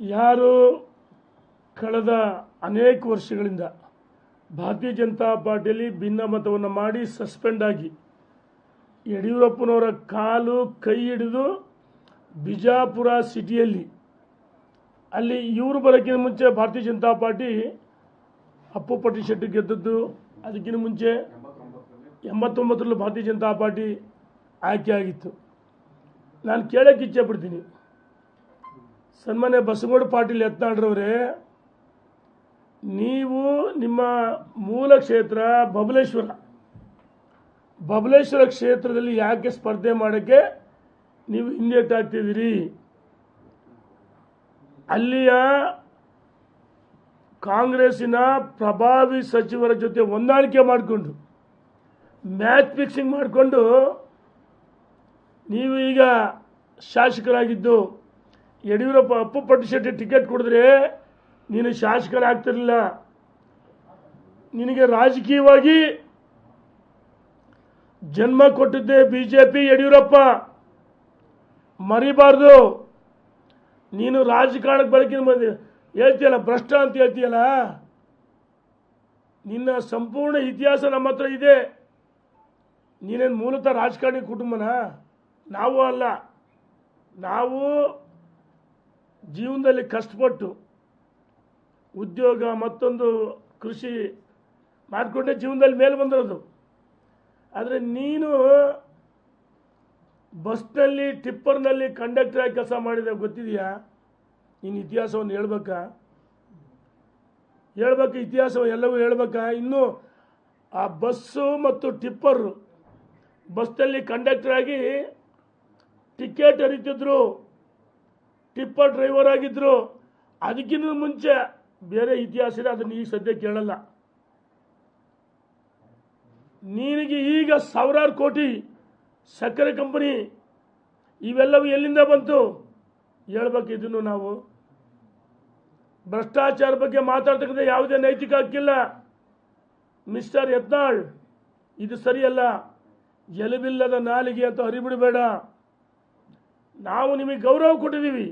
ಯಾರು ಕಳೆದ ಅನೇಕ ವರ್ಷಗಳಿಂದ ಭಾರತೀಯ ಜನತಾ ಪಾರ್ಟಿಯಲ್ಲಿ ಭಿನ್ನಮತವನ್ನು ಮಾಡಿ ಸಸ್ಪೆಂಡ್ ಆಗಿ ಯಡಿಯೂರಪ್ಪನವರ ಕಾಲು ಕೈ ಹಿಡಿದು ಬಿಜಾಪುರ ಸಿಟಿಯಲ್ಲಿ ಅಲ್ಲಿ ಇವರು ಬರೋಕ್ಕಿಂತ ಮುಂಚೆ ಭಾರತೀಯ ಜನತಾ ಪಾರ್ಟಿ ಅಪ್ಪು ಪಟ್ಟಿಶೆಟ್ಟಿ ಗೆದ್ದದ್ದು. ಅದಕ್ಕಿಂತ ಮುಂಚೆ 89ರಲ್ಲಿ ಭಾರತೀಯ ಜನತಾ ಪಾರ್ಟಿ ಆಯ್ಕೆ ಆಗಿತ್ತು. ನಾನು ಕೇಳಕ್ಕೆ ಇಚ್ಛೆ ಪಡ್ತೀನಿ, ಸನ್ಮಾನ್ಯ ಬಸವಗೌಡ ಪಾಟೀಲ್ ಯತ್ನಾಳ್ರವರೇ, ನೀವು ನಿಮ್ಮ ಮೂಲ ಕ್ಷೇತ್ರ ಬಬಲೇಶ್ವರ ಕ್ಷೇತ್ರದಲ್ಲಿ ಯಾಕೆ ಸ್ಪರ್ಧೆ ಮಾಡೋಕ್ಕೆ ನೀವು ಹಿಂದೇಟಾಗ್ತಿದ್ದೀರಿ? ಅಲ್ಲಿಯ ಕಾಂಗ್ರೆಸ್ಸಿನ ಪ್ರಭಾವಿ ಸಚಿವರ ಜೊತೆ ಹೊಂದಾಣಿಕೆ ಮಾಡಿಕೊಂಡು ಮ್ಯಾಚ್ ಫಿಕ್ಸಿಂಗ್ ಮಾಡಿಕೊಂಡು ನೀವು ಈಗ ಶಾಸಕರಾಗಿದ್ದು ಯಡಿಯೂರಪ್ಪ ಅಪ್ಪು ಪಟ್ಟಿಶೆಟ್ಟಿ ಟಿಕೆಟ್ ಕೊಡಿದ್ರೆ ನೀನು ಶಾಸಕರಾಗ್ತಿರಲಿಲ್ಲ. ನಿನಗೆ ರಾಜಕೀಯವಾಗಿ ಜನ್ಮ ಕೊಟ್ಟಿದ್ದೆ ಬಿಜೆಪಿ, ಯಡಿಯೂರಪ್ಪ ಮರಿಬಾರ್ದು. ನೀನು ರಾಜಕಾರಣಕ್ಕೆ ಬರೋಕ್ಕಿಂತ ಮುಂದೆ ಹೇಳ್ತೀಯಲ್ಲ, ಭ್ರಷ್ಟ ಅಂತ ಹೇಳ್ತೀಯಲ್ಲ, ನಿನ್ನ ಸಂಪೂರ್ಣ ಇತಿಹಾಸ ನಮ್ಮ ಹತ್ರ ಇದೆ. ನೀನೇನು ಮೂಲತಃ ರಾಜಕಾರಣಿ ಕುಟುಂಬನ? ನಾವು ಅಲ್ಲ. ನಾವು ಜೀವನದಲ್ಲಿ ಕಷ್ಟಪಟ್ಟು ಉದ್ಯೋಗ ಮತ್ತೊಂದು ಕೃಷಿ ಮಾಡಿಕೊಂಡೆ ಜೀವನದಲ್ಲಿ ಮೇಲೆ ಬಂದಿರೋದು. ಆದರೆ ನೀನು ಬಸ್ನಲ್ಲಿ ಟಿಪ್ಪರ್ನಲ್ಲಿ ಕಂಡಕ್ಟರ್ ಆಗಿ ಕೆಲಸ ಮಾಡಿದೆ, ಗೊತ್ತಿದೆಯಾ? ನಿನ್ನ ಇತಿಹಾಸವನ್ನು ಹೇಳ್ಬೇಕಾ? ಇತಿಹಾಸ ಎಲ್ಲವೂ ಹೇಳ್ಬೇಕಾ? ಇನ್ನು ಆ ಬಸ್ಸು ಮತ್ತು ಟಿಪ್ಪರ್, ಬಸ್ನಲ್ಲಿ ಕಂಡಕ್ಟರ್ ಆಗಿ ಟಿಕೆಟ್ ಹರಿತಿದ್ರು, ಟಿಪ್ಪರ್ ಡ್ರೈವರ್ ಆಗಿದ್ರು. ಅದಕ್ಕಿಂತ ಮುಂಚೆ ಬೇರೆ ಇತಿಹಾಸ ಇದೆ, ಅದನ್ನು ಈಗ ಸದ್ಯ ಕೇಳಲ್ಲ. ನಿನಗೆ ಈಗ ಸಾವಿರಾರು ಕೋಟಿ ಸಕ್ಕರೆ ಕಂಪನಿ ಇವೆಲ್ಲವೂ ಎಲ್ಲಿಂದ ಬಂತು ಹೇಳ್ಬೇಕು. ಇದನ್ನು ನಾವು ಭ್ರಷ್ಟಾಚಾರ ಬಗ್ಗೆ ಮಾತಾಡ್ತಕ್ಕಂಥ ಯಾವುದೇ ನೈತಿಕ ಹಕ್ಕಿಲ್ಲ. ಮಿಸ್ಟರ್ ಯತ್ನಾಳ್, ಇದು ಸರಿಯಲ್ಲ. ಎಲುಬಿಲ್ಲದ ನಾಲಿಗೆ ಅಂತ ಹರಿಬಿಡಬೇಡ. ನಾವು ನಿಮಗೆ ಗೌರವ ಕೊಟ್ಟಿದ್ದೀವಿ.